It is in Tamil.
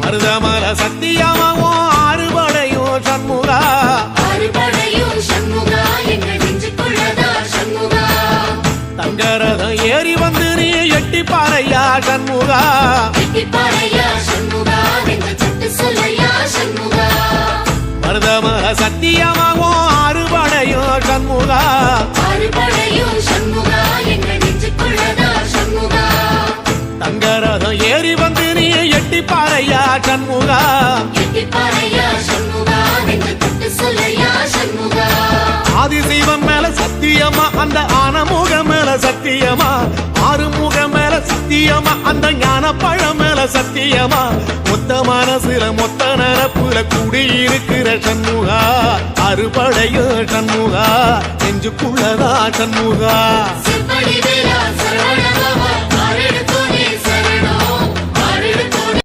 மருதமல சத்தியமாவும் ஆறுபடையும் சண்முகா ஆறுபடையும் சண்முகா எங்க நெஞ்சுக்குள்ளதா சண்முகா தங்கரதம் ஏறி வந்து நீ எட்டி பாறையா சண்முகா எட்டி பாறையா சண்முகா எங்க சட்டு சொல்லையா சண்முகா மருதமல சத்தியமாவும் ஆறுபடையும் சண்முகா ஆறுபடையும் சண்முகா எங்க நெஞ்சுக்குள்ளதா சண்முகா தங்கரதம் ஏறி வந்து நீ எட்டி பாறையா சண்முகா எட்டி பாறையா சண்முகா எங்க சட்டு சொல்லையா சண்முகா ஆதிசைவம் மேல சத்தியமா அந்த ஆனமுக மேல சத்தியமா ஆறுமுக மேல சத்தியமா அந்த ஞான பழம் மேல சத்தியமா மொத்த மனசுல மொத்த நரப்புல கூடியிருக்கிற சண்முகா அறுபடையோ சண்முகா நெஞ்சுக்குள்ளதா சண்முகா செவ்வடி வேலா சரவண பவா